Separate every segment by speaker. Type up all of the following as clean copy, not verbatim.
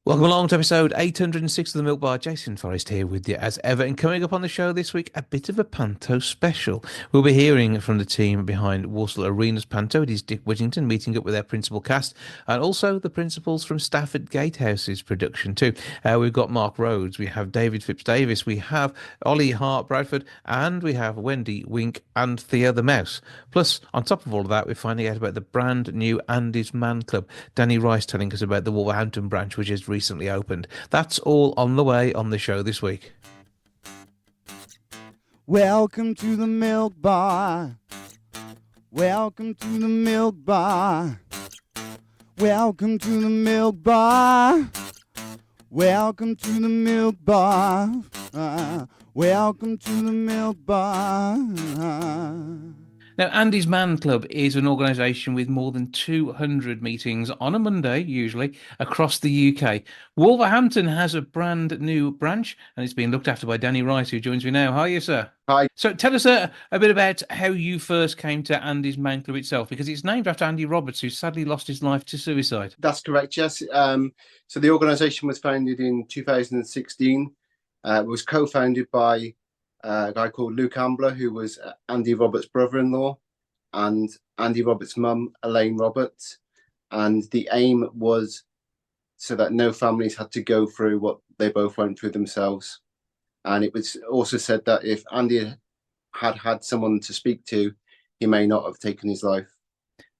Speaker 1: Welcome along to episode 806 of the Milk Bar. Jason Forrest here with you as ever. And coming up on the show this week, a bit of a Panto special. We'll be hearing from the team behind Walsall Arena's Panto. It is Dick Whittington meeting up with their principal cast and also the principals from Stafford Gatehouse's production too. We've got Mark Rhodes, we have David Phips-Davis, we have Ollie Hart-Bradford, and we have Wendy Wink and Theo the Mouse. Plus, on top of all of that, we're finding out about the brand new Andy's Man Club. Danny Rice telling us about the Wolverhampton branch, which is recently opened. That's all on the way on the show this week.
Speaker 2: Welcome to the Milk Bar. Welcome to the Milk Bar. Welcome to the Milk Bar. Welcome to the Milk Bar. Welcome to the Milk Bar.
Speaker 1: Now, Andy's Man Club is an organisation with more than 200 meetings on a Monday, usually, across the UK. Wolverhampton has a brand new branch, and it's being looked after by Danny Rice, who joins me now. How are you, sir?
Speaker 3: Hi.
Speaker 1: So tell us a bit about how you first came to Andy's Man Club itself, because it's named after Andy Roberts, who sadly lost his life to suicide.
Speaker 3: That's correct, yes. So the organisation was founded in 2016. It was co-founded by a guy called Luke Ambler, who was Andy Roberts' brother-in-law, and Andy Roberts' mum, Elaine Roberts. And the aim was so that no families had to go through what they both went through themselves. And it was also said that if Andy had had someone to speak to, he may not have taken his life.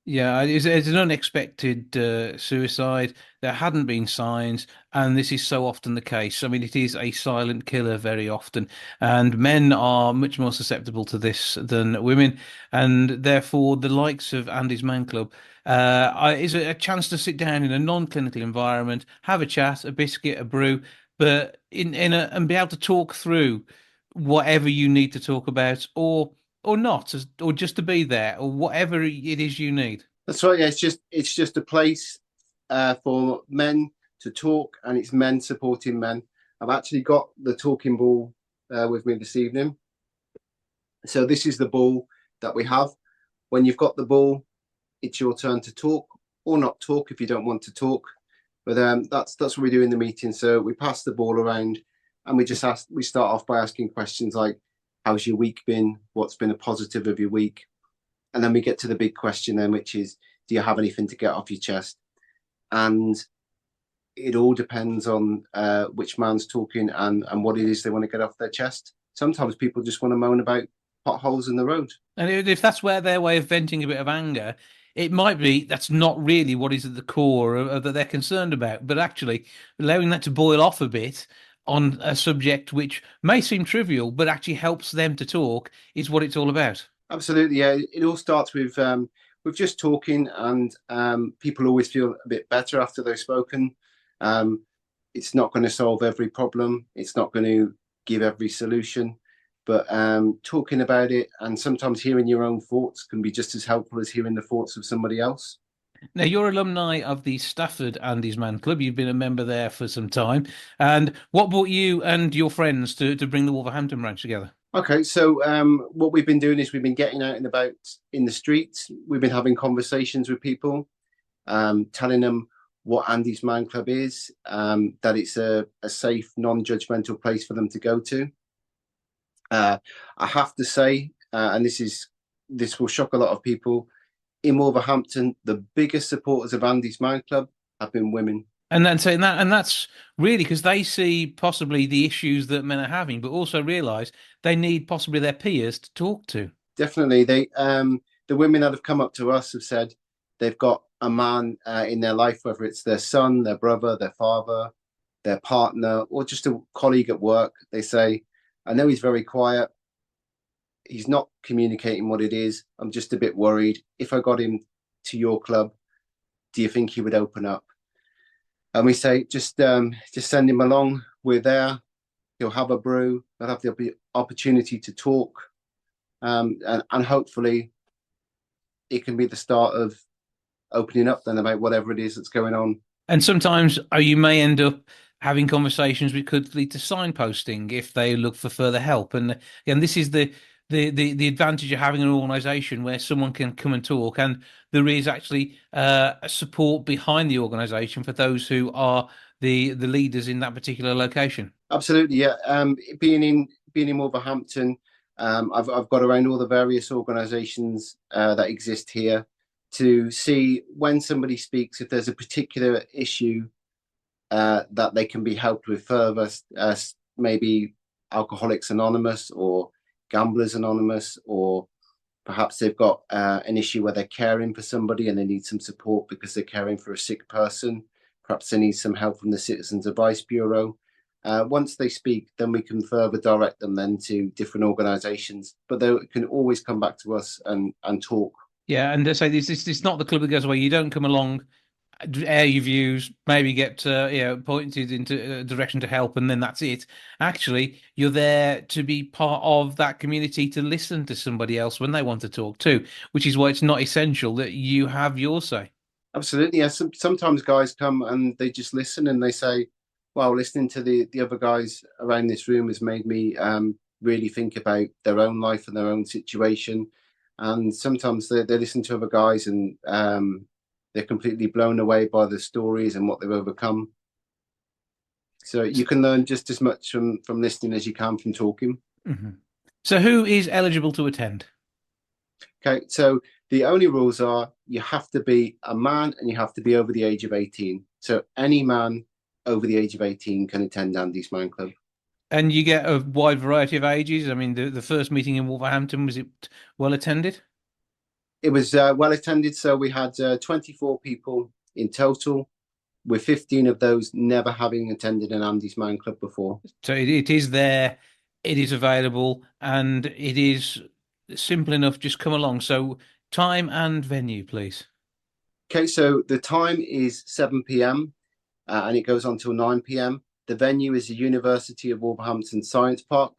Speaker 1: Yeah, it's an unexpected suicide. There hadn't been signs, and this is so often the case. I mean, it is a silent killer very often, and men are much more susceptible to this than women, and therefore the likes of Andy's Man Club is a chance to sit down in a non-clinical environment, have a chat, a biscuit, a brew, but and be able to talk through whatever you need to talk about, or not, or just to be there, or whatever it is you need.
Speaker 3: That's right. Yeah, it's just a place for men to talk, and it's men supporting men. I've actually got the talking ball with me this evening. So this is the ball that we have. When you've got the ball, it's your turn to talk or not talk if you don't want to talk. But that's what we do in the meeting. So we pass the ball around, and we start off by asking questions like, how's your week been? What's been a positive of your week? And then we get to the big question then, which is, do you have anything to get off your chest? And it all depends on which man's talking and what it is they want to get off their chest. Sometimes people just want to moan about potholes in the road.
Speaker 1: And if that's where their way of venting a bit of anger, it might be that's not really what is at the core that they're concerned about, but actually allowing that to boil off a bit on a subject which may seem trivial, but actually helps them to talk is what it's all about.
Speaker 3: Absolutely, yeah. It all starts with just talking, and people always feel a bit better after they've spoken. It's not going to solve every problem. It's not going to give every solution, but talking about it and sometimes hearing your own thoughts can be just as helpful as hearing the thoughts of somebody else.
Speaker 1: Now, you're alumni of the Stafford Andy's Man Club. You've been a member there for some time. And what brought you and your friends to bring the Wolverhampton branch together?
Speaker 3: Okay, so what we've been doing is we've been getting out and about in the streets. We've been having conversations with people, telling them what Andy's Man Club is, that it's a safe, non-judgmental place for them to go to. I have to say, and this will shock a lot of people, in Wolverhampton, the biggest supporters of Andy's Man Club have been women.
Speaker 1: And that's really because they see possibly the issues that men are having, but also realise they need possibly their peers to talk to.
Speaker 3: Definitely, the women that have come up to us have said they've got a man in their life, whether it's their son, their brother, their father, their partner, or just a colleague at work. They say, I know he's very quiet. He's not communicating what it is. I'm just a bit worried. If I got him to your club, do you think he would open up? And we say, just send him along. We're there. He'll have a brew. He'll have the opportunity to talk. And hopefully it can be the start of opening up then about whatever it is that's going on.
Speaker 1: And sometimes you may end up having conversations which could lead to signposting if they look for further help. And this is the advantage of having an organisation where someone can come and talk, and there is actually a support behind the organisation for those who are the leaders in that particular location.
Speaker 3: Absolutely, yeah. Being in Wolverhampton, I've got around all the various organisations that exist here to see when somebody speaks if there's a particular issue that they can be helped with further, maybe Alcoholics Anonymous or Gamblers Anonymous, or perhaps they've got an issue where they're caring for somebody and they need some support because they're caring for a sick person. Perhaps they need some help from the Citizens Advice Bureau. Once they speak, then we can further direct them then to different organisations, but they can always come back to us and talk.
Speaker 1: Yeah, and so this not the club that goes away. You don't come along, air your views, maybe get pointed into a direction to help, and then that's it. Actually, you're there to be part of that community, to listen to somebody else when they want to talk too, which is why it's not essential that you have your say.
Speaker 3: Absolutely, yes. Sometimes guys come and they just listen and they say, "Well, listening to the other guys around this room has made me really think about their own life and their own situation." And sometimes they listen to other guys and they're completely blown away by the stories and what they've overcome. So you can learn just as much from listening as you can from talking.
Speaker 1: Mm-hmm. So who is eligible to attend?
Speaker 3: Okay, so the only rules are you have to be a man and you have to be over the age of 18. So any man over the age of 18 can attend Andy's Man Club.
Speaker 1: And you get a wide variety of ages. I mean, the first meeting in Wolverhampton, was it well attended?
Speaker 3: It was well attended. So we had 24 people in total, with 15 of those never having attended an Andy's Man Club before.
Speaker 1: So it is there, it is available, and it is simple enough. Just come along. So time and venue, please.
Speaker 3: Okay, so the time is 7 p.m. And it goes on till 9 p.m. The venue is the University of Wolverhampton Science Park,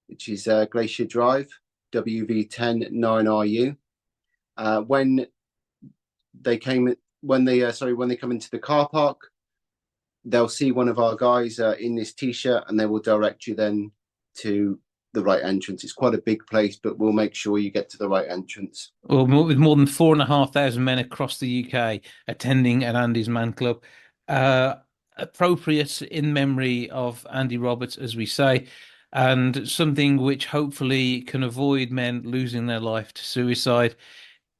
Speaker 3: which is Glacier Drive, WV10 9RU. When they come into the car park, they'll see one of our guys in this t-shirt, and they will direct you then to the right entrance. It's quite a big place, but we'll make sure you get to the right entrance.
Speaker 1: Well, with more than 4,500 men across the UK attending an Andy's Man Club, appropriate in memory of Andy Roberts, as we say, and something which hopefully can avoid men losing their life to suicide.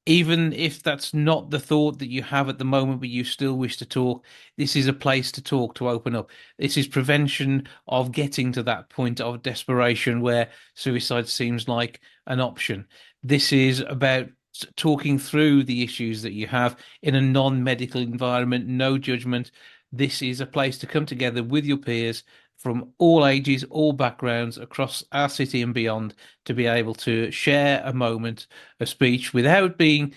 Speaker 1: Even if that's not the thought that you have at the moment, but you still wish to talk, this is a place to talk, to open up. This is prevention of getting to that point of desperation where suicide seems like an option. This is about talking through the issues that you have in a non-medical environment, no judgment. This is a place to come together with your peers from all ages, all backgrounds across our city and beyond, to be able to share a moment of speech without being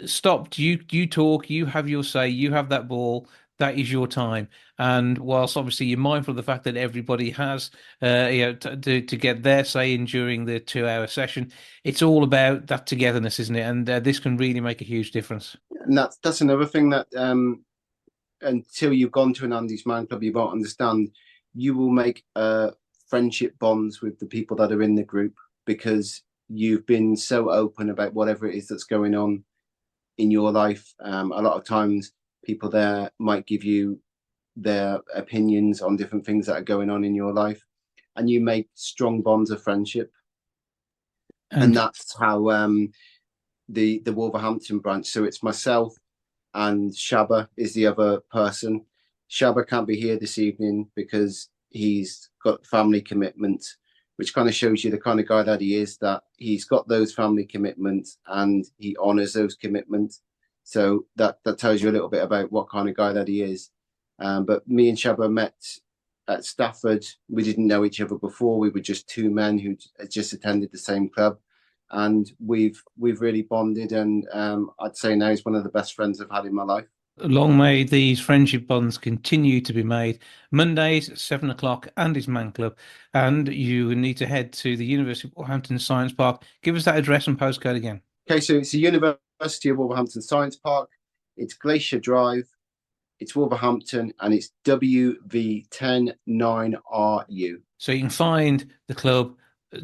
Speaker 1: stopped. You talk, you have your say, you have that ball. That is your time. And whilst obviously you're mindful of the fact that everybody has to get their say in during the 2-hour session, it's all about that togetherness, isn't it? And this can really make a huge difference.
Speaker 3: And that's another thing that until you've gone to an Andy's Man Club, you won't understand. You will make friendship bonds with the people that are in the group because you've been so open about whatever it is that's going on in your life. A lot of times people there might give you their opinions on different things that are going on in your life, and you make strong bonds of friendship. And that's how the Wolverhampton branch. So it's myself and Shabba is the other person. Shabba can't be here this evening because he's got family commitments, which kind of shows you the kind of guy that he is, that he's got those family commitments and he honors those commitments. So that tells you a little bit about what kind of guy that he is. But me and Shabba met at Stafford. We didn't know each other before. We were just two men who had just attended the same club. And we've really bonded, and I'd say now he's one of the best friends I've had in my life.
Speaker 1: Long may these friendship bonds continue to be made. Mondays, 7 o'clock, Andy's Man Club. And you need to head to the University of Wolverhampton Science Park. Give us that address and postcode again.
Speaker 3: Okay, so it's the University of Wolverhampton Science Park. It's Glacier Drive. It's Wolverhampton, and it's WV10 9RU.
Speaker 1: So you can find the club.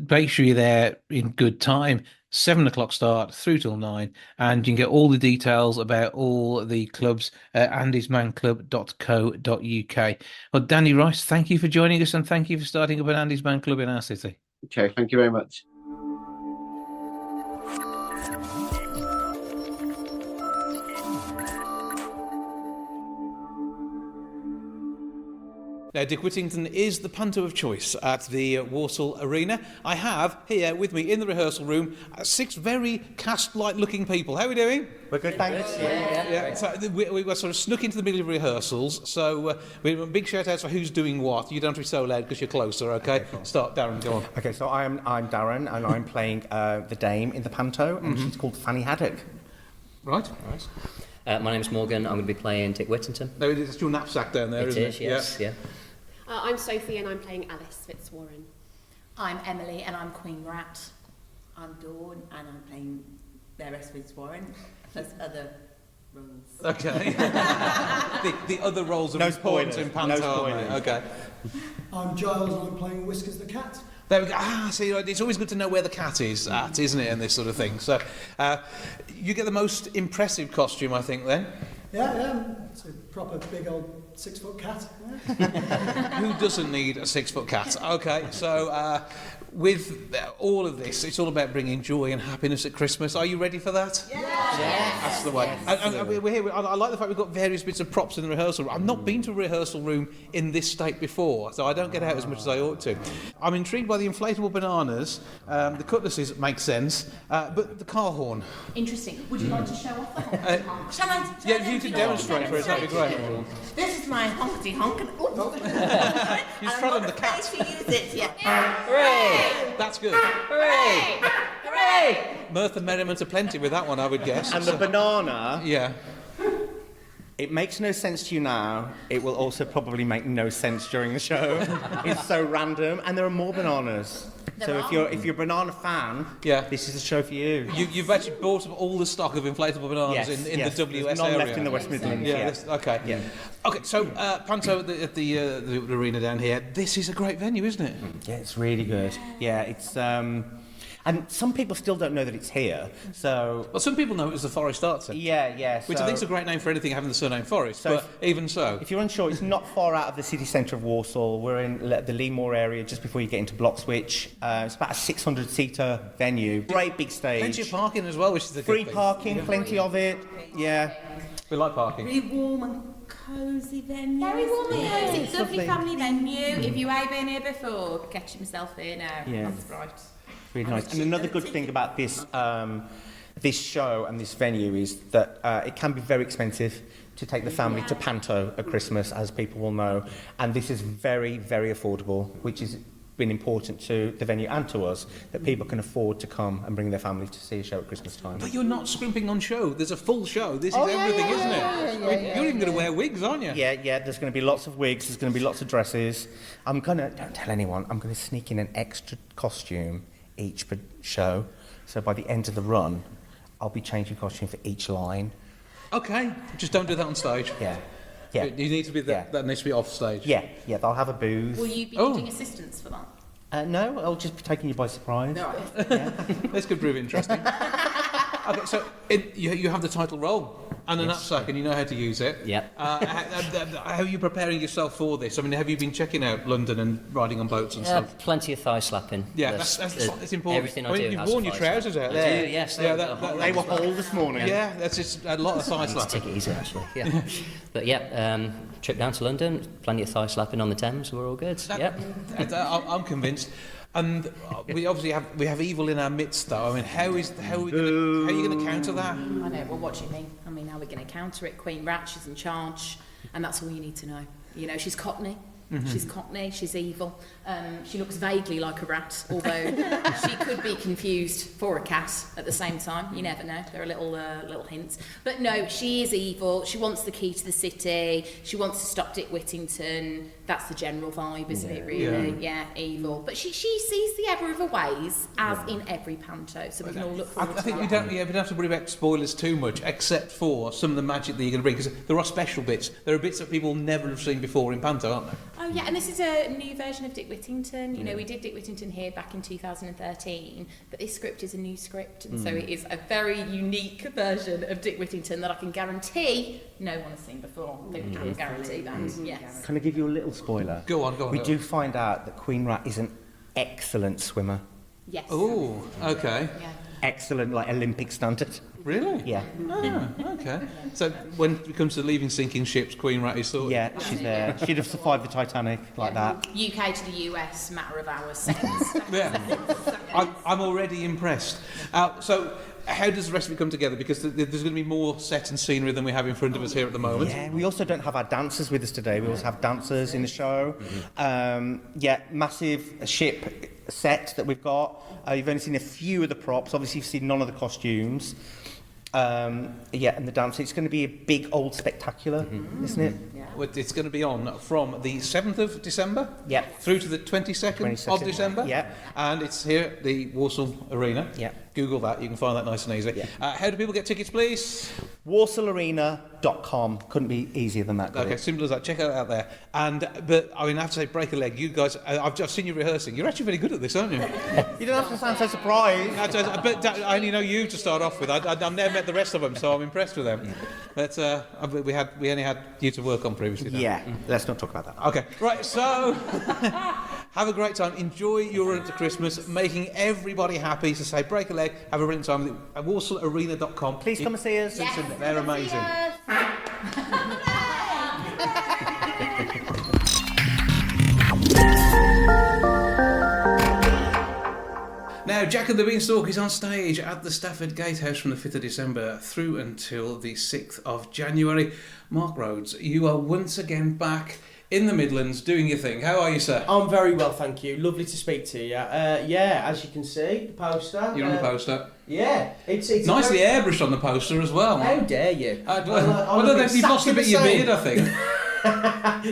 Speaker 1: Make sure you're there in good time. 7 o'clock start through till 9, and you can get all the details about all the clubs at andysmanclub.co.uk. Well, Danny Rice, thank you for joining us, and thank you for starting up an Andy's Man Club in our city.
Speaker 3: Okay, thank you very much.
Speaker 1: Now, Dick Whittington is the Panto of choice at the Walsall Arena. I have here with me in the rehearsal room 6 very cast-like looking people. How are we doing?
Speaker 2: We're good, thanks.
Speaker 1: Yeah. So we were sort of snuck into the middle of rehearsals. So we have a big shout out for who's doing what. You don't have to be so loud because you're closer. Okay. Start, Darren. Go on.
Speaker 4: Okay, so I'm Darren, and I'm playing the dame in the Panto, and she's called Fanny Haddock.
Speaker 1: Right.
Speaker 5: My name's Morgan. I'm going to be playing Dick Whittington.
Speaker 1: No, it's your knapsack down there, isn't it?
Speaker 5: Yes, yeah.
Speaker 6: I'm Sophie and I'm playing Alice Fitzwarren.
Speaker 7: I'm Emily and I'm Queen Rat. I'm Dawn and I'm playing Beres Fitzwarren, plus other roles.
Speaker 1: Okay. the other roles of
Speaker 4: No
Speaker 1: importance
Speaker 4: spoilers,
Speaker 1: in Panto.
Speaker 4: no spoilers.
Speaker 1: Okay.
Speaker 8: I'm Giles and I'm playing Whiskers the cat.
Speaker 1: There we go. See, it's always good to know where the cat is at, isn't it, and this sort of thing. So, you get the most impressive costume, I think, then.
Speaker 8: Yeah, it's a proper big old 6-foot cat.
Speaker 1: Who doesn't need a 6-foot cat? Okay, so with all of this, it's all about bringing joy and happiness at Christmas. Are you ready for that?
Speaker 7: Yes.
Speaker 1: That's the way. And we're here. I like the fact we've got various bits of props in the rehearsal room. I've not been to a rehearsal room in this state before, so I don't get out as much as I ought to. I'm intrigued by the inflatable bananas. The cutlasses make sense, but the car horn.
Speaker 7: Interesting. Would you like to show off the honky-honk? Shall I?
Speaker 1: Yeah, if you could demonstrate for us, that'd be great.
Speaker 7: This is my honky-honk.
Speaker 1: You've trodden the cat.
Speaker 7: To use it, yeah.
Speaker 5: Hooray!
Speaker 1: That's good.
Speaker 5: Hooray! Hooray!
Speaker 1: Mirth and merriment aplenty with that one, I would guess.
Speaker 4: And the banana,
Speaker 1: Yeah.
Speaker 4: it makes no sense to you now. It will also probably make no sense during the show. It's so random, and there are more bananas. So if you're a banana fan,
Speaker 1: Yeah.
Speaker 4: this is the show for you.
Speaker 1: You've actually bought up all the stock of inflatable bananas in the WS
Speaker 4: There's none
Speaker 1: area.
Speaker 4: left in the West Midlands.
Speaker 1: Yeah. Okay.
Speaker 4: Yeah.
Speaker 1: Okay. So Panto at the arena down here. This is a great venue, isn't it?
Speaker 4: Yeah, it's really good. Yeah, it's and some people still don't know that it's here. So
Speaker 1: Well, some people know it was the Forrest Art Centre,
Speaker 4: yeah.
Speaker 1: which I think is a great name for anything having the surname Forrest.
Speaker 4: So
Speaker 1: but even so,
Speaker 4: if you're unsure, it's not far out of the city centre of Walsall. We're in the Leamore area, just before you get into Blockswich. It's about a 600-seater venue. Great big stage.
Speaker 1: plenty of parking as well, which is the
Speaker 4: Free
Speaker 1: good thing.
Speaker 4: parking, plenty of it. Yeah.
Speaker 1: We like parking.
Speaker 7: Really warm and cosy venue.
Speaker 6: Very warm and
Speaker 7: Yeah,
Speaker 6: cosy.
Speaker 7: it's a lovely family venue. If you ain't been here before, get yourself here now.
Speaker 4: Yeah.
Speaker 7: That's right.
Speaker 4: Really nice. And another good thing about this this show and this venue is that it can be very expensive to take the family to Panto at Christmas, as people will know. And this is very, very affordable, which has been important to the venue and to us, that people can afford to come and bring their family to see a show at Christmas time.
Speaker 1: But you're not scrimping on show. There's a full show. This is everything, isn't it? You're even going to wear wigs, aren't you?
Speaker 4: Yeah, there's going to be lots of wigs, there's going to be lots of dresses. don't tell anyone, I'm going to sneak in an extra costume each show. So by the end of the run, I'll be changing costume for each line.
Speaker 1: Okay. Just don't do that on stage.
Speaker 4: Yeah.
Speaker 1: You need to be that needs to be off stage.
Speaker 4: Yeah, they'll have a booth.
Speaker 7: Will you be
Speaker 1: Oh.
Speaker 7: needing assistance for that?
Speaker 4: No, I'll just be taking you by surprise.
Speaker 7: No.
Speaker 1: This could prove interesting. Okay, so you have the title role and a knapsack, and you know how to use it.
Speaker 5: Yep.
Speaker 1: How are you preparing yourself for this? I mean, have you been checking out London and riding on boats and stuff?
Speaker 5: Plenty of thigh slapping.
Speaker 1: Yeah, that's important.
Speaker 5: Everything I do
Speaker 1: You've
Speaker 5: has
Speaker 1: worn
Speaker 5: a
Speaker 1: your
Speaker 5: thigh
Speaker 1: trousers
Speaker 5: slap.
Speaker 1: out
Speaker 5: I
Speaker 1: there.
Speaker 5: do, yes.
Speaker 1: Yeah,
Speaker 4: They were whole this morning.
Speaker 1: Yeah, that's just a lot of thigh
Speaker 5: Need to
Speaker 1: slapping.
Speaker 5: take it easy, actually. Yeah. But yeah, trip down to London, plenty of thigh slapping on the Thames. We're all good. Yep.
Speaker 1: I'm convinced. And we obviously have evil in our midst, though. I mean, how are you going to counter that?
Speaker 7: I know, well, what do you mean? I mean, how are we going to counter it? Queen Rat, she's in charge, and that's all you need to know. You know, she's Cockney.
Speaker 1: Mm-hmm.
Speaker 7: She's Cockney, she's evil. She looks vaguely like a rat, although she could be confused for a cat at the same time. You never know. There are little hints. But no, she is evil. She wants the key to the city. She wants to stop Dick Whittington. That's the general vibe, isn't it, really? Yeah, evil. But she sees the error of her ways, as in every Panto, so we can all look forward
Speaker 1: I think
Speaker 7: to
Speaker 1: we
Speaker 7: that.
Speaker 1: don't have to worry about spoilers too much, except for some of the magic that you're going to bring, because there are special bits. There are bits that people never have seen before in Panto, aren't there?
Speaker 7: Oh yeah, and this is a new version of Dick Whittington. You know, we did Dick Whittington here back in 2013, but this script is a new script, and so it is a very unique version of Dick Whittington that I can guarantee no one has seen before. I can guarantee that. Yes.
Speaker 4: Can I give you a little spoiler?
Speaker 1: Go on.
Speaker 4: We do find out that Queen Rat is an excellent swimmer.
Speaker 7: Yes.
Speaker 1: Oh, okay.
Speaker 7: Yeah.
Speaker 4: Excellent, like Olympic standard.
Speaker 1: Really?
Speaker 4: Yeah.
Speaker 1: Oh, okay. So when it comes to leaving sinking ships, Queen Rat is sorted.
Speaker 4: Yeah, she's there. She'd have survived the Titanic like that.
Speaker 7: UK to the US, matter of hours, seconds.
Speaker 1: Yeah. I'm already impressed. So how does the rest of it come together? Because there's going to be more set and scenery than we have in front of us here at the moment.
Speaker 4: Yeah, we also don't have our dancers with us today. We also have dancers in the show. Massive ship set that we've got. You've only seen a few of the props. Obviously, you've seen none of the costumes. And the dance. It's going to be a big old spectacular, isn't it?
Speaker 7: Yeah.
Speaker 1: It's going to be on from the 7th of December through to the 22nd of December.
Speaker 4: Yeah.
Speaker 1: And it's here at the Walsall Arena.
Speaker 4: Yeah.
Speaker 1: Google that, you can find that nice and easy.
Speaker 4: Yeah.
Speaker 1: How do people get tickets, please?
Speaker 4: WalsallArena.com. Couldn't be easier than that.
Speaker 1: Okay, simple as that. Check it out there. But I mean, I have to say, break a leg. You guys, I've seen you rehearsing. You're actually very good at this, aren't you?
Speaker 4: You don't have to sound so surprised.
Speaker 1: But I only know you to start off with. I've never met the rest of them, so I'm impressed with them. But we only had you to work on previously.
Speaker 4: Yeah, let's not talk about that.
Speaker 1: Okay, right. So have a great time. Enjoy your run to Christmas, making everybody happy. So say, break a leg. Have a brilliant time at WalsallArena.com.
Speaker 4: Please come and see us.
Speaker 7: Yes,
Speaker 1: they're amazing. Now, Jack and the Beanstalk is on stage at the Stafford Gatehouse from the 5th of December through until the 6th of January. Mark Rhodes, you are once again back in the Midlands doing your thing. How are you, sir?
Speaker 9: I'm very well, thank you. Lovely to speak to you. As you can see, the poster.
Speaker 1: You're on the poster.
Speaker 9: Yeah, it's
Speaker 1: nicely airbrushed on the poster as well.
Speaker 9: How dare you?
Speaker 1: I don't know if you've lost a bit of your beard, I think.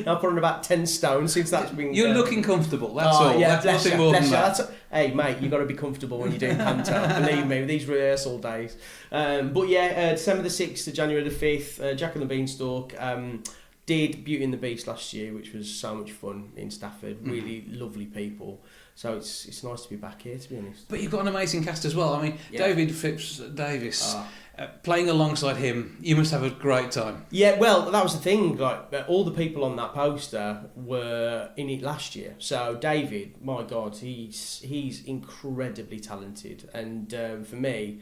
Speaker 9: I've put on about 10 stone since that's been...
Speaker 1: You're looking comfortable, that's all.
Speaker 9: Yeah,
Speaker 1: that's nothing more than that.
Speaker 9: Hey, mate, you've got to be comfortable when you're doing Panto, believe me, with these rehearsal days. December the 6th to January the 5th, Jack and the Beanstalk did Beauty and the Beast last year, which was so much fun in Stafford. Really lovely people. So it's nice to be back here, to be honest.
Speaker 1: But you've got an amazing cast as well. I mean, David Phips-Davis, playing alongside him, you must have a great time.
Speaker 9: Yeah, well, that was the thing. Like all the people on that poster were in it last year. So David, my God, he's incredibly talented. And for me,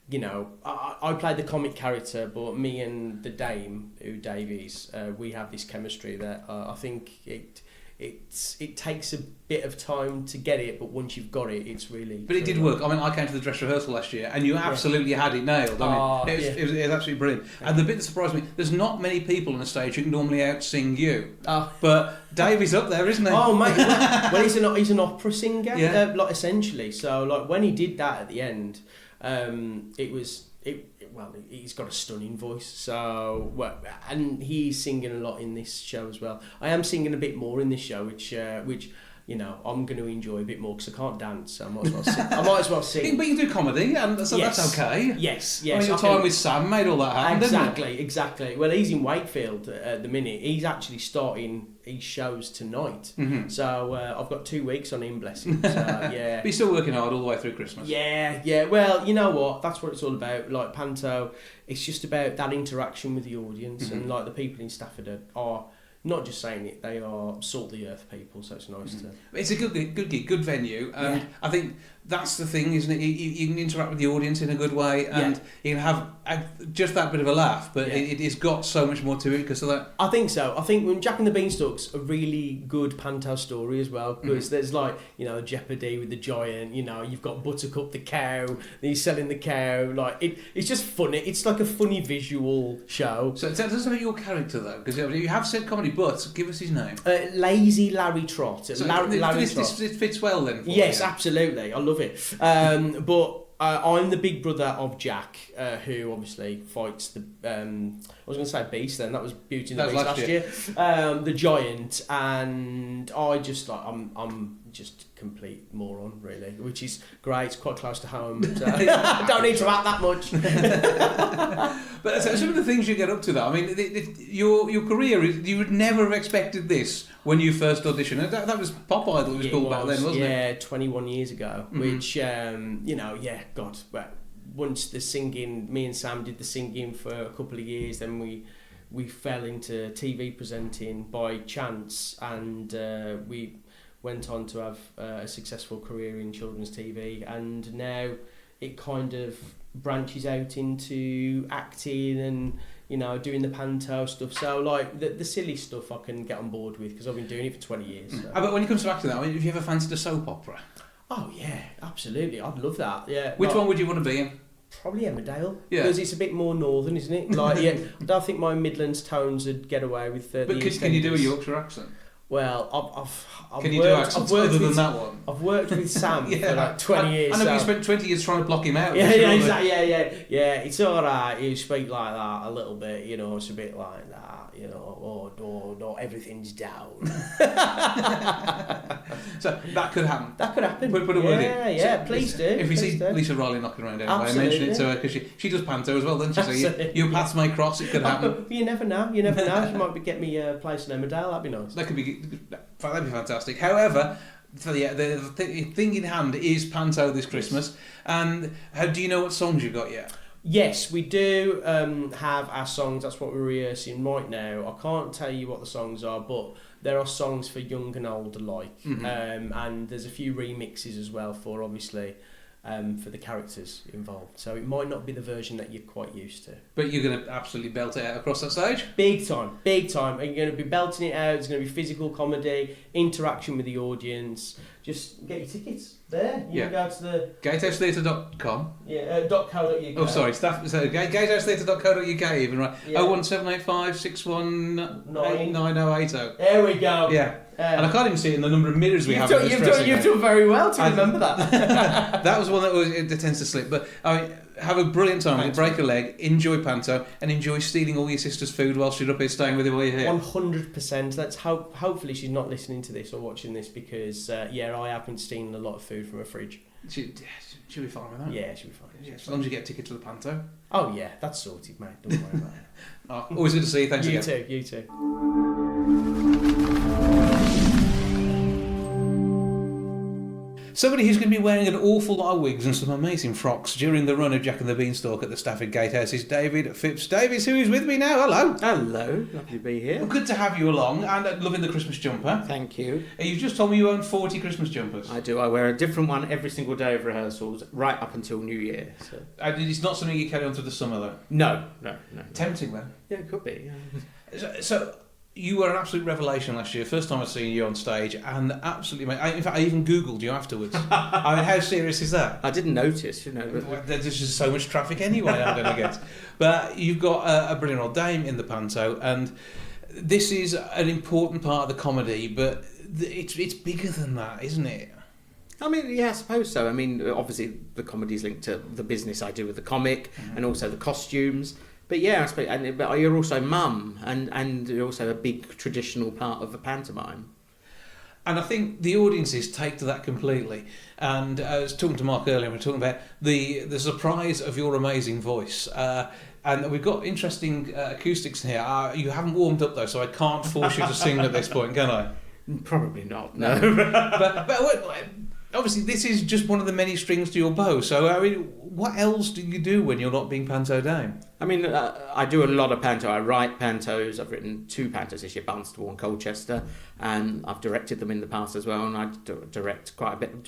Speaker 9: you know, I played the comic character, but me and the Dame, who Dave is, we have this chemistry that I think it takes a bit of time to get it, but once you've got it, it's really...
Speaker 1: But it did work. I mean, I came to the dress rehearsal last year, and you absolutely had it nailed. I mean, it was absolutely brilliant. And the bit that surprised me, there's not many people on the stage who can normally out-sing you. But Davey's up there, isn't he?
Speaker 9: Oh, mate. Well, he's an opera singer, essentially. So, like, when he did that at the end, he's got a stunning voice. So, and he's singing a lot in this show as well. I am singing a bit more in this show, which you know, I'm going to enjoy a bit more because I can't dance. So I might as well sing.
Speaker 1: But you do comedy, and so that's okay.
Speaker 9: Yes.
Speaker 1: I mean, your time with Sam made all that happen,
Speaker 9: Exactly. Well, he's in Wakefield at the minute. He's actually starting his shows tonight. Mm-hmm. So I've got 2 weeks on him, bless him. So, yeah.
Speaker 1: But you're still working hard all the way through Christmas.
Speaker 9: Yeah. Well, you know what? That's what it's all about. Like Panto, it's just about that interaction with the audience, and like the people in Stafford are not just saying it; they are salt of the earth people. So it's nice to.
Speaker 1: It's a good gig, good venue. I think that's the thing, isn't it? You can interact with the audience in a good way, and you can have just that bit of a laugh. But it has got so much more to it because of that.
Speaker 9: I think so. I think when Jack and the Beanstalk's a really good Panto story as well, because there's like, you know, Jeopardy with the giant. You know, you've got Buttercup the cow. He's selling the cow. Like it's just funny. It's like a funny visual show.
Speaker 1: So tell us about your character though, because you have said comedy, but give us his name.
Speaker 9: Lazy Larry Trott.
Speaker 1: So
Speaker 9: Larry Trott.
Speaker 1: This fits well then.
Speaker 9: Yes, absolutely. I love it. But I'm the big brother of Jack, who obviously fights the. I was going to say Beast. Then that was Beauty and the Beast last year. The giant, and I just like I'm just complete moron, really, which is great. It's quite close to home. So I don't need to act that much.
Speaker 1: But so some of the things you get up to, though, I mean, your career, you would never have expected this when you first auditioned. That was Pop Idol, it was called back then, wasn't it?
Speaker 9: Yeah, 21 years ago, which, God, but once the singing, me and Sam did the singing for a couple of years, then we fell into TV presenting by chance, and we went on to have a successful career in children's TV, and now it kind of branches out into acting and, you know, doing the Panto stuff. So, like, the silly stuff I can get on board with because I've been doing it for 20 years. So.
Speaker 1: But when it comes to acting, though, have you ever fancied a soap opera?
Speaker 9: Oh, yeah, absolutely. I'd love that, yeah.
Speaker 1: Which one would you want to be in?
Speaker 9: Probably Emmerdale,
Speaker 1: yeah,
Speaker 9: because it's a bit more northern, isn't it? Like, yeah, I don't think my Midlands tones would get away with the.
Speaker 1: But can you do a Yorkshire accent?
Speaker 9: Well, I've
Speaker 1: can you
Speaker 9: worked,
Speaker 1: do accents other than that one?
Speaker 9: I've worked with Sam
Speaker 1: yeah,
Speaker 9: for like 20 years.
Speaker 1: I know you spent 20 years trying to block him out.
Speaker 9: Yeah, exactly. Yeah. It's all right. You speak like that a little bit, you know. It's a bit like that, you know. Oh, no, everything's down.
Speaker 1: So that could happen.
Speaker 9: That could happen.
Speaker 1: Put a word in.
Speaker 9: Yeah, please do.
Speaker 1: If we
Speaker 9: please
Speaker 1: see
Speaker 9: do.
Speaker 1: Lisa Riley knocking around anyway, I mention it to her because she does Panto as well, doesn't she? So your paths may cross. It could happen.
Speaker 9: You never know. She might get me a place in Emmerdale. That'd be nice.
Speaker 1: That'd be fantastic. However, the thing in hand is Panto this Christmas. And how do you know what songs you got yet?
Speaker 9: Yes, we do have our songs. That's what we're rehearsing right now. I can't tell you what the songs are, but there are songs for young and old alike.
Speaker 1: Mm-hmm.
Speaker 9: And there's a few remixes as well for, obviously, for the characters involved. So it might not be the version that you're quite used to.
Speaker 1: But you're going to absolutely belt it out across that stage?
Speaker 9: Big time. And you're going to be belting it out. It's going to be physical comedy, interaction with the audience. Just get your tickets there. You can go to the...
Speaker 1: GatehouseTheatre.com.
Speaker 9: Yeah, .co.uk.
Speaker 1: Oh, sorry. GatehouseTheatre.co.uk even, right? Yeah. 01785 619 9080.
Speaker 9: There we go.
Speaker 1: Yeah. And I can't even see it in the number of mirrors we have.
Speaker 9: You've done very well to remember that.
Speaker 1: That was one that tends to slip. But I mean, have a brilliant time. Thanks, break a leg, enjoy Panto, and enjoy stealing all your sister's food whilst you're up here staying with her while you're here.
Speaker 9: 100%. Let's hope. Hopefully, she's not listening to this or watching this because I have been stealing a lot of food from her fridge.
Speaker 1: She'll be fine with that.
Speaker 9: Yeah, she'll be fine.
Speaker 1: Yeah, as long as you get a ticket to the Panto.
Speaker 9: Oh yeah, that's sorted, mate. Don't worry about it.
Speaker 1: Always good to see you. Thanks again.
Speaker 9: You too.
Speaker 1: Somebody who's going to be wearing an awful lot of wigs and some amazing frocks during the run of Jack and the Beanstalk at the Stafford Gatehouse is David Phips-Davis, who is with me now. Hello.
Speaker 10: Hello, lovely to be here.
Speaker 1: Well, good to have you along, and loving the Christmas jumper.
Speaker 10: Thank you.
Speaker 1: You've just told me you own 40 Christmas jumpers.
Speaker 10: I do. I wear a different one every single day of rehearsals, right up until New Year. So.
Speaker 1: And it's not something you carry on through the summer, though?
Speaker 10: No.
Speaker 1: Tempting, then?
Speaker 10: Yeah, it could be. Yeah.
Speaker 1: So you were an absolute revelation last year. First time I've seen you on stage, and absolutely, in fact, I even Googled you afterwards. I mean, how serious is that?
Speaker 10: I didn't notice,
Speaker 1: But there's just so much traffic anyway, I'm going to get. But you've got a brilliant old dame in the Panto, and this is an important part of the comedy, but it's bigger than that, isn't it?
Speaker 10: I mean, yeah, I suppose so. I mean, obviously, the comedy's linked to the business I do with the comic, and also the costumes. But yeah, I suppose, but you're also mum, and you're also a big traditional part of the pantomime.
Speaker 1: And I think the audiences take to that completely. And I was talking to Mark earlier, we were talking about the surprise of your amazing voice. And we've got interesting acoustics in here. You haven't warmed up, though, so I can't force you to sing at this point, can I?
Speaker 10: Probably not, no.
Speaker 1: but obviously, this is just one of the many strings to your bow. So, I mean, what else do you do when you're not being Panto dame?
Speaker 10: I mean, I do a lot of panto. I write pantos. I've written 2 pantos this year, Barnstable and Colchester, and I've directed them in the past as well. And I direct quite a bit of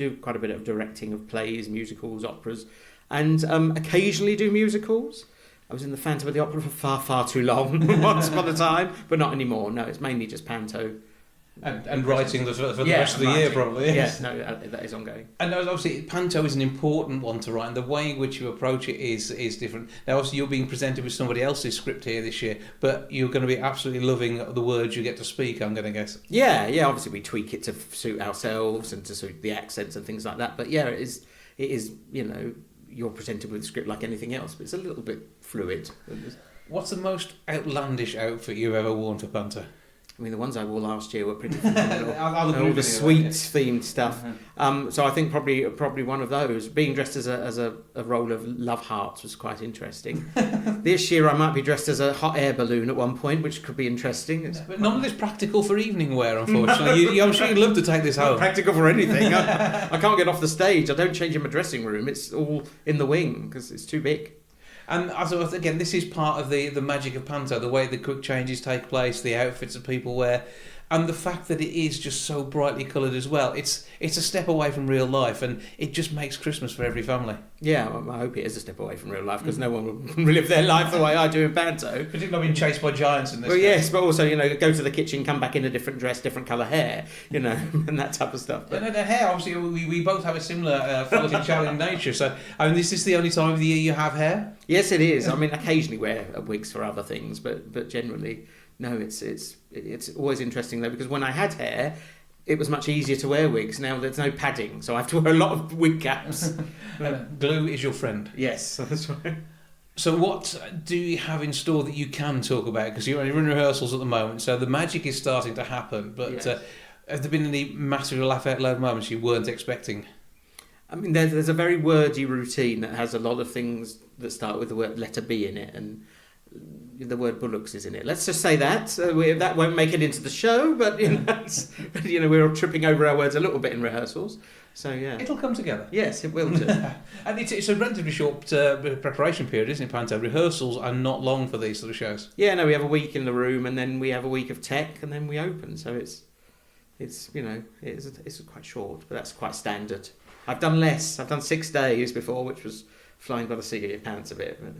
Speaker 10: directing of plays, musicals, operas, and occasionally do musicals. I was in the Phantom of the Opera for far too long once upon a time, but not anymore. No, it's mainly just panto.
Speaker 1: And writing for the rest of the year, probably.
Speaker 10: Yes, no, that is ongoing.
Speaker 1: And obviously, Panto is an important one to write, and the way in which you approach it is different. Now, obviously, you're being presented with somebody else's script here this year, but you're going to be absolutely loving the words you get to speak, I'm going to guess.
Speaker 10: Yeah, obviously, we tweak it to suit ourselves and to suit the accents and things like that. But yeah, it is, you're presented with a script like anything else, but it's a little bit fluid.
Speaker 1: What's the most outlandish outfit you've ever worn for Panto?
Speaker 10: I mean, the ones I wore last year were pretty phenomenal.
Speaker 1: I'll
Speaker 10: all the sweets-themed stuff. So I think probably one of those. Being dressed as a role of Love Hearts was quite interesting. This year I might be dressed as a hot air balloon at one point, which could be interesting.
Speaker 1: But none of this practical for evening wear, unfortunately. I'm sure you'd love to take this home.
Speaker 10: Not practical for anything. I can't get off the stage. I don't change in my dressing room. It's all in the wing because it's too big.
Speaker 1: And again, this is part of the magic of Panto, the way the quick changes take place, the outfits that people wear, and the fact that it is just so brightly coloured as well. It's a step away from real life, and it just makes Christmas for every family.
Speaker 10: Yeah, I hope it is a step away from real life, because no one will live their life the way I do in Panto.
Speaker 1: Particularly being chased by giants in this.
Speaker 10: Well, yes, but also, go to the kitchen, come back in a different dress, different colour hair, and that type of stuff. But
Speaker 1: the hair, obviously, we both have a similar floating challenge nature, so this is the only time of the year you have hair?
Speaker 10: Yes, it is. I mean, occasionally wear wigs for other things, but generally, no, it's always interesting, though, because when I had hair, it was much easier to wear wigs. Now there's no padding, so I have to wear a lot of wig caps.
Speaker 1: Glue is your friend.
Speaker 10: Yes, that's right.
Speaker 1: So what do you have in store that you can talk about? Because you're in rehearsals at the moment, so the magic is starting to happen. But
Speaker 10: yes.
Speaker 1: Have there been any massive laugh out loud moments you weren't expecting?
Speaker 10: I mean, there's a very wordy routine that has a lot of things that start with the word letter B in it, and the word bullocks is in it. Let's just say that. That won't make it into the show, but we're all tripping over our words a little bit in rehearsals. So yeah,
Speaker 1: it'll come together.
Speaker 10: Yes, it will do.
Speaker 1: And it's a relatively short preparation period, isn't it, Panto? Rehearsals are not long for these sort of shows.
Speaker 10: Yeah, no, we have a week in the room, and then we have a week of tech, and then we open. So it's quite short, but that's quite standard. I've done less. I've done 6 days before, which was flying by the seat of your pants a bit. But...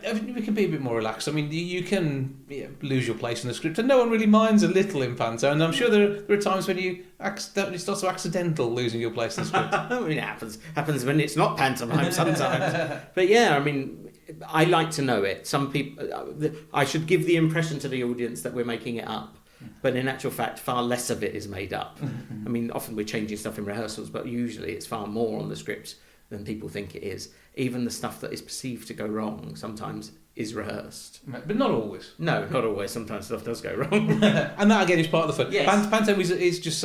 Speaker 1: And we can be a bit more relaxed. I mean, you can lose your place in the script, and no one really minds a little in Panto. And I'm sure there are times when it's not so accidental losing your place in the script.
Speaker 10: I mean, it happens when it's not pantomime sometimes. But yeah, I mean, I like to know it. Some people, I should give the impression to the audience that we're making it up. But in actual fact, far less of it is made up. I mean, often we're changing stuff in rehearsals, but usually it's far more on the script than people think it is. Even the stuff that is perceived to go wrong sometimes is rehearsed.
Speaker 1: But not always.
Speaker 10: No, not always. Sometimes stuff does go wrong.
Speaker 1: And that, again, is part of the fun.
Speaker 10: Yes.
Speaker 1: Panto is just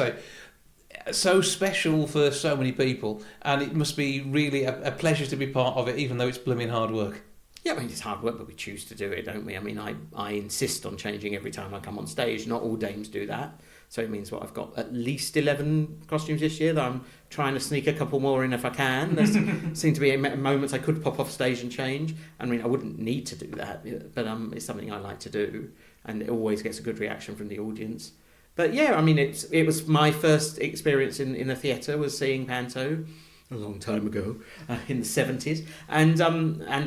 Speaker 1: so special for so many people, and it must be really a pleasure to be part of it, even though it's blooming hard work.
Speaker 10: Yeah, I mean, it's hard work, but we choose to do it, don't we? I mean, I insist on changing every time I come on stage. Not all dames do that. So it means I've got at least 11 costumes this year that I'm trying to sneak a couple more in if I can. There seem to be moments I could pop off stage and change. I mean, I wouldn't need to do that, but it's something I like to do, and it always gets a good reaction from the audience. But yeah, I mean, it was my first experience in a theatre, was seeing Panto a long time ago, in the 70s, and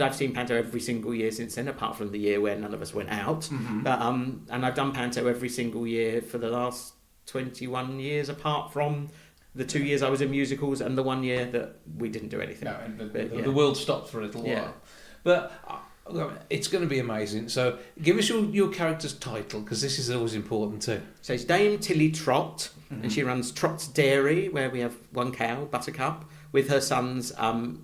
Speaker 10: I've seen Panto every single year since then, apart from the year where none of us went out. Mm-hmm. But and I've done Panto every single year for the last 21 years, apart from the 2 years I was in musicals and the 1 year that we didn't do anything.
Speaker 1: No, the world stopped for a little while. But it's going to be amazing. So give us your character's title, because this is always important too.
Speaker 10: So it's Dame Tilly Trot, and she runs Trot's Dairy, where we have one cow, Buttercup, with her sons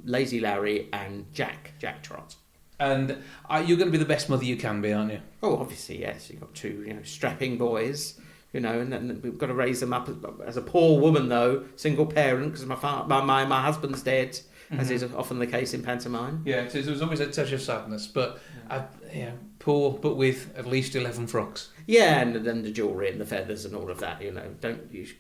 Speaker 10: Lazy Larry and Jack Trot.
Speaker 1: And you're going to be the best mother you can be, aren't you?
Speaker 10: Oh, obviously, yes. You've got two strapping boys, and then we've got to raise them up as a poor woman, though, single parent, because my husband's dead, as is often the case in pantomime.
Speaker 1: Yeah, there's always a touch of sadness, but poor, but with at least 11 frocks.
Speaker 10: Yeah, and then the jewellery and the feathers and all of that.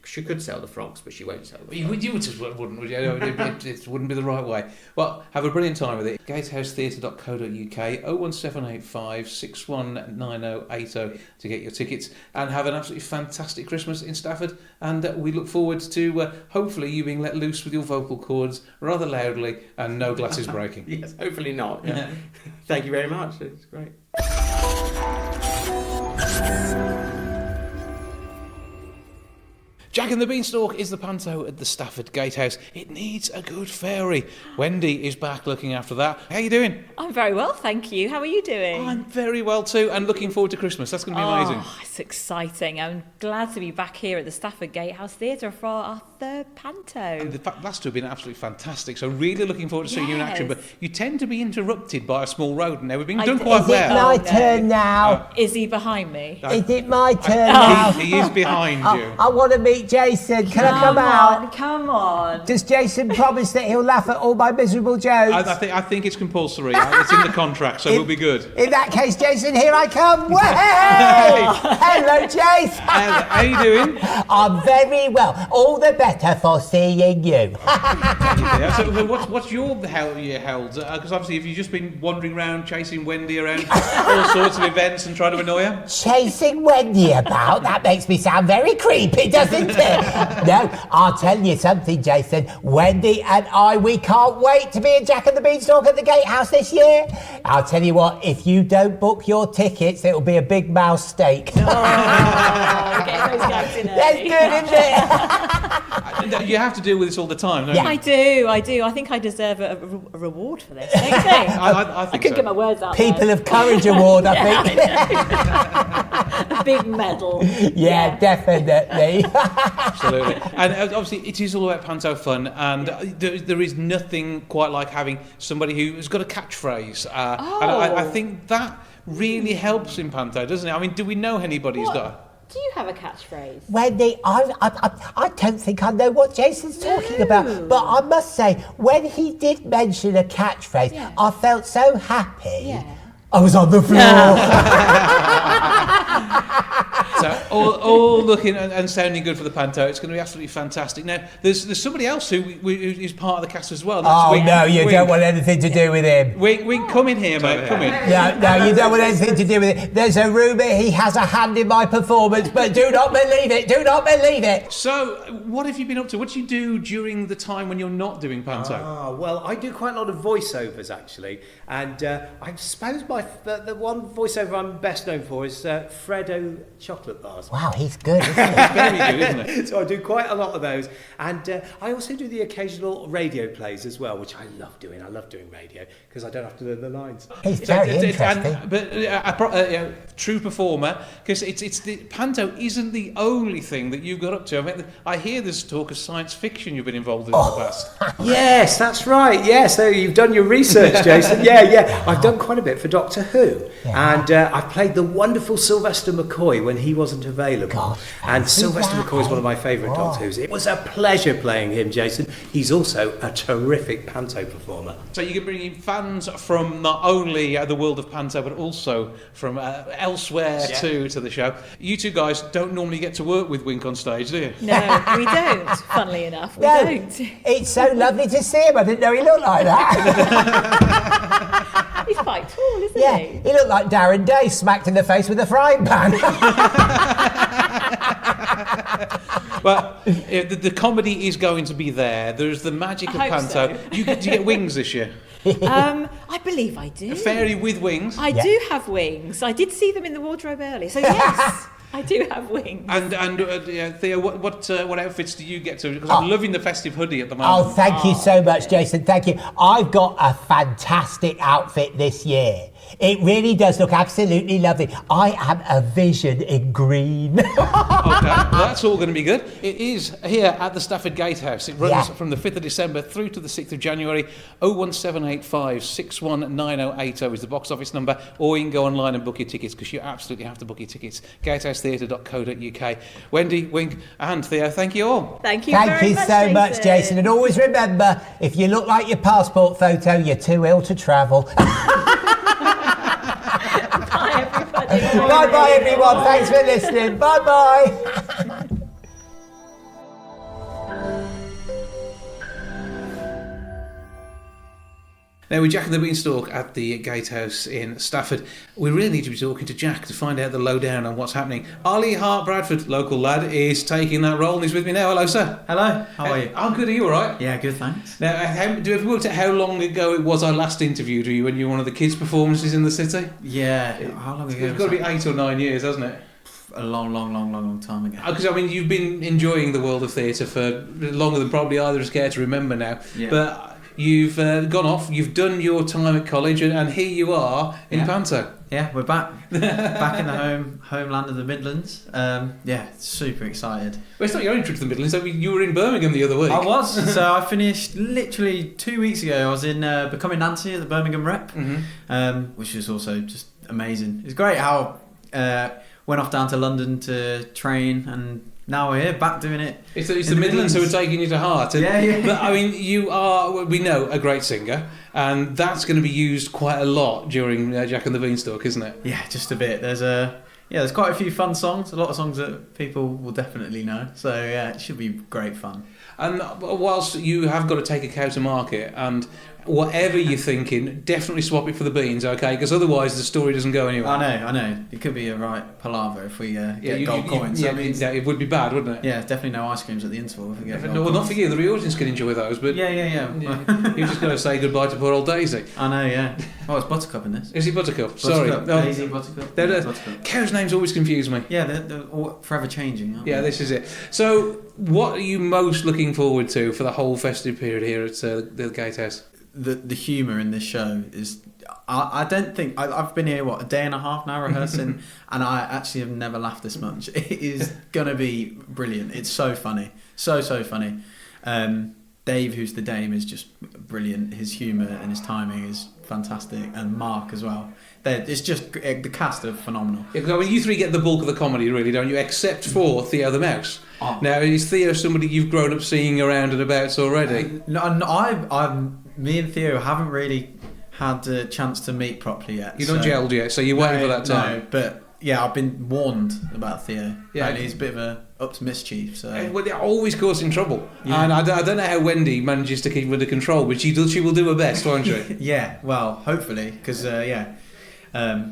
Speaker 10: She could sell the frocks, but she won't sell them.
Speaker 1: You just wouldn't, would you? It wouldn't be the right way. Well, have a brilliant time with it. Gatehousetheatre.co.uk 01785 619080 to get your tickets, and have an absolutely fantastic Christmas in Stafford. And we look forward to hopefully you being let loose with your vocal cords rather loudly and no glasses breaking.
Speaker 10: Yes, hopefully not. Yeah. Thank you very much. It's great.
Speaker 1: Jack and the Beanstalk is the panto at the Stafford Gatehouse. It needs a good fairy. Wendy is back looking after that. How you doing?
Speaker 11: I'm very well, thank you. How are you doing?
Speaker 1: I'm very well too, and looking forward to Christmas. That's going to be amazing.
Speaker 11: Oh, it's exciting. I'm glad to be back here at the Stafford Gatehouse Theatre for our third panto.
Speaker 1: And the last two have been absolutely fantastic, so really looking forward to seeing you in action. But you tend to be interrupted by a small road, and now we've been done quite well.
Speaker 12: Is it my turn now?
Speaker 11: Is he behind me?
Speaker 12: Is it my turn now?
Speaker 1: He is behind you.
Speaker 12: I want to meet Jason. Can I come out?
Speaker 11: Come on.
Speaker 12: Does Jason promise that he'll laugh at all my miserable jokes?
Speaker 1: I think it's compulsory. It's in the contract, so we'll be good.
Speaker 12: In that case, Jason, here I come. Way! Hello, Jason.
Speaker 1: How are you doing?
Speaker 12: I'm very well. All the better for seeing you.
Speaker 1: So what's your held? Because obviously, have you just been wandering around chasing Wendy around all sorts of events and trying to annoy her?
Speaker 12: Chasing Wendy about? That makes me sound very creepy, doesn't it? No, I'll tell you something, Jason. Wendy and I, we can't wait to be in Jack and the Beanstalk at the Gatehouse this year. I'll tell you what, if you don't book your tickets, it'll be a big mouse steak.
Speaker 11: Oh, getting those gags in early.
Speaker 12: That's good, isn't it?
Speaker 1: You have to deal with this all the time, don't you?
Speaker 11: I do. I think I deserve a reward for this. Don't you think?
Speaker 1: I think
Speaker 11: couldn't get my words out.
Speaker 12: People of Courage Award, I think.
Speaker 11: A big medal.
Speaker 12: Yeah, definitely.
Speaker 1: Absolutely. And obviously, it is all about panto fun, and there is nothing quite like having somebody who has got a catchphrase. And I think that really helps in panto, doesn't it? I mean, do we know anybody who's got a...
Speaker 11: Do you have a catchphrase?
Speaker 12: Wendy, I don't think I know what Jason's talking about, but I must say, when he did mention a catchphrase, I felt so happy. Yeah. I was on the floor.
Speaker 1: So all looking and sounding good for the panto. It's going to be absolutely fantastic. Now, there's somebody else who's part of the cast as well.
Speaker 12: That's Wink, no, you don't want anything to do with him.
Speaker 1: Wink, come in here, mate. Come in.
Speaker 12: No, you don't want anything to do with it. There's a rumour he has a hand in my performance, but do not believe it. Do not believe it.
Speaker 1: So, what have you been up to? What do you do during the time when you're not doing panto?
Speaker 13: Well, I do quite a lot of voiceovers actually, and I suppose the one voiceover I'm best known for is Freddo chocolate bars.
Speaker 12: Wow, he's good, isn't he?
Speaker 1: It's very good, isn't it?
Speaker 13: So I do quite a lot of those, and I also do the occasional radio plays as well, which I love doing. I love doing radio because I don't have to learn the lines.
Speaker 12: He's very interesting.
Speaker 1: But a true performer, because it's the panto isn't the only thing that you've got up to. I mean, I hear there's talk of science fiction you've been involved in the past.
Speaker 13: Yes, that's right. Yes, so you've done your research, Jason. Yeah. I've done quite a bit for Doctor Who, and I've played the wonderful Sylvester McCoy when he wasn't available. And Sylvester McCoy is one of my favourite Doctor Who's. It was a pleasure playing him, Jason. He's also a terrific panto performer.
Speaker 1: So you can bring in fans from not only the world of panto, but also from elsewhere too to the show. You two guys don't normally get to work with Wink on stage, do you?
Speaker 11: No, we don't. Funnily enough, we don't.
Speaker 12: It's so lovely to see him. I didn't know he looked like that.
Speaker 11: He's quite tall, isn't
Speaker 12: he? He looked like Darren Day smacked in the face with a frying pan.
Speaker 1: Well, the comedy is going to be there. There's the magic of panto.
Speaker 11: So.
Speaker 1: Do you get wings this year?
Speaker 11: I believe I do.
Speaker 1: A fairy with wings?
Speaker 11: I do have wings. I did see them in the wardrobe earlier, so yes. I do have wings.
Speaker 1: And Theo, what outfits do you get to? Because I'm loving the festive hoodie at the moment.
Speaker 12: Oh, thank you so much, Jason. Thank you. I've got a fantastic outfit this year. It really does look absolutely lovely. I am a vision in green.
Speaker 1: Okay, well, that's all going to be good. It is here at the Stafford Gatehouse. It runs from the 5th of December through to the 6th of January. 01785 619080 is the box office number, or you can go online and book your tickets, because you absolutely have to book your tickets. Gatehousetheatre.co.uk. Wendy, Wink and Theo, thank you all.
Speaker 11: Thank you
Speaker 12: Thank you so much, Jason. And always remember, if you look like your passport photo, you're too ill to travel. Bye-bye, everyone. Thanks for listening. Bye-bye.
Speaker 1: Now, we're Jack and the Beanstalk at the Gatehouse in Stafford. We really need to be talking to Jack to find out the lowdown on what's happening. Ollie Hart-Bradford, local lad, is taking that role and he's with me now. Hello, sir.
Speaker 14: Hello, how are you?
Speaker 1: I'm good, are you all right?
Speaker 14: Yeah, good, thanks.
Speaker 1: Now, have you worked out how long ago it was I last interviewed you when you were one of the kids' performances in the city?
Speaker 14: Yeah, how long ago?
Speaker 1: It's got to be 8 or 9 years, hasn't it?
Speaker 14: a long time ago.
Speaker 1: Because, I mean, you've been enjoying the world of theatre for longer than probably either of us care to remember now.
Speaker 14: Yeah.
Speaker 1: But you've gone off, you've done your time at college, and here you are in Panto.
Speaker 14: Yeah, we're back in the homeland of the Midlands. Super excited.
Speaker 1: Well, it's not your own trip to the Midlands. You were in Birmingham the other week.
Speaker 14: I was. So I finished literally 2 weeks ago. I was in Becoming Nancy at the Birmingham Rep, which was also just amazing. It's great how went off down to London to train, and now we're here back doing it.
Speaker 1: It's the Midlands who are taking you to heart. And,
Speaker 14: yeah.
Speaker 1: But I mean, you are, we know, a great singer, and that's going to be used quite a lot during Jack and the Beanstalk, isn't it?
Speaker 14: Yeah, just a bit. There's quite a few fun songs, a lot of songs that people will definitely know. So yeah, it should be great fun.
Speaker 1: And whilst you have got to take a cow to market, and whatever you're thinking, definitely swap it for the beans, okay? Because otherwise the story doesn't go anywhere.
Speaker 14: I know. It could be a right palaver if we get gold coins.
Speaker 1: Yeah, it would be bad, wouldn't it?
Speaker 14: Yeah, definitely no ice creams at the interval if we get gold
Speaker 1: well,
Speaker 14: coins.
Speaker 1: not for you. The audience can enjoy those, but
Speaker 14: yeah.
Speaker 1: You've just got to say goodbye to poor old Daisy.
Speaker 14: I know, yeah. Oh, it's Buttercup in this.
Speaker 1: Is he Buttercup? Sorry.
Speaker 14: Daisy, Buttercup.
Speaker 1: Buttercup. Cows' names always confuse me.
Speaker 14: Yeah, they're all forever changing, aren't
Speaker 1: they? This is it. So, what are you most looking forward to for the whole festive period here at the Gatehouse?
Speaker 14: The humour in this show is... I don't think... I've been here, a day and a half now rehearsing, and I actually have never laughed this much. It is going to be brilliant. It's so funny. So funny. Dave, who's the Dame, is just brilliant. His humour and his timing is fantastic, and Mark as well. It's just... The cast are phenomenal.
Speaker 1: Yeah, I mean, you three get the bulk of the comedy, really, don't you? Except for Theo the Mouse.
Speaker 14: Oh.
Speaker 1: Now, is Theo somebody you've grown up seeing around and about already?
Speaker 14: Me and Theo haven't really had a chance to meet properly yet.
Speaker 1: You're not gelled yet, so you're waiting for that time.
Speaker 14: No, but yeah, I've been warned about Theo.
Speaker 1: Yeah,
Speaker 14: he's a bit of up to mischief. So
Speaker 1: well, they're always causing trouble, and I don't know how Wendy manages to keep him under control, but she will do her best, won't she?
Speaker 14: Yeah, well, hopefully, because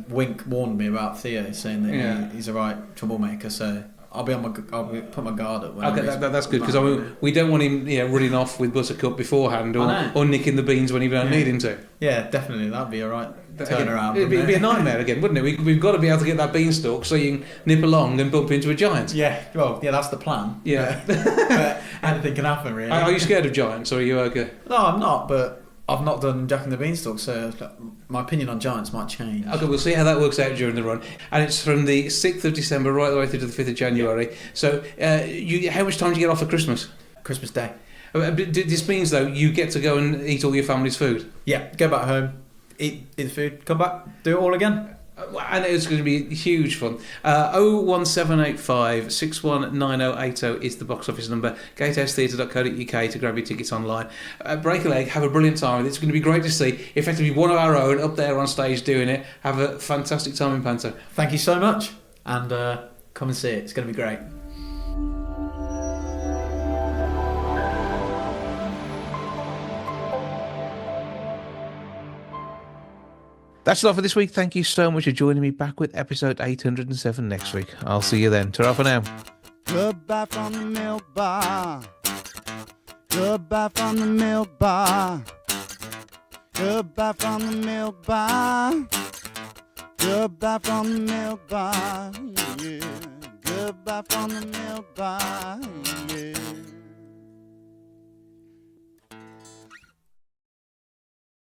Speaker 14: Wink warned me about Theo, saying that he's a right troublemaker. So I'll put my guard up.
Speaker 1: Okay, that's good, because I mean, we don't want him running off with Buttercup beforehand or nicking the beans when he don't need him to.
Speaker 14: Yeah, definitely, that'd be a right turnaround.
Speaker 1: It'd be a nightmare again, wouldn't it? We've got to be able to get that beanstalk so you can nip along and bump into a giant.
Speaker 14: Yeah, well, that's the plan.
Speaker 1: Yeah.
Speaker 14: But anything can happen, really.
Speaker 1: Are you scared of giants, or are you okay?
Speaker 14: No, I'm not, but I've not done Jack and the Beanstalk, so my opinion on giants might change.
Speaker 1: Okay, we'll see how that works out during the run. And it's from the 6th of December right the way through to the 5th of January. Yeah. So how much time do you get off for Christmas?
Speaker 14: Christmas Day.
Speaker 1: This means, though, you get to go and eat all your family's food?
Speaker 14: Yeah, go back home, eat the food, come back, do it all again.
Speaker 1: And it's going to be huge fun. 01785 619080 is the box office number. GatehouseTheatre.co.uk to grab your tickets online. Break a leg, have a brilliant time. It's going to be great to see effectively one of our own up there on stage doing it. Have a fantastic time in Panto.
Speaker 14: Thank you so much, and come and see it. It's going to be great.
Speaker 1: That's all for this week. Thank you so much for joining me. Back with episode 807 next week. I'll see you then. Ta-ra for now.
Speaker 2: Goodbye from the milk bar. Goodbye from the milk bar. Goodbye from the milk bar. Goodbye from the milk bar. Yeah. Goodbye from the milk bar. Yeah.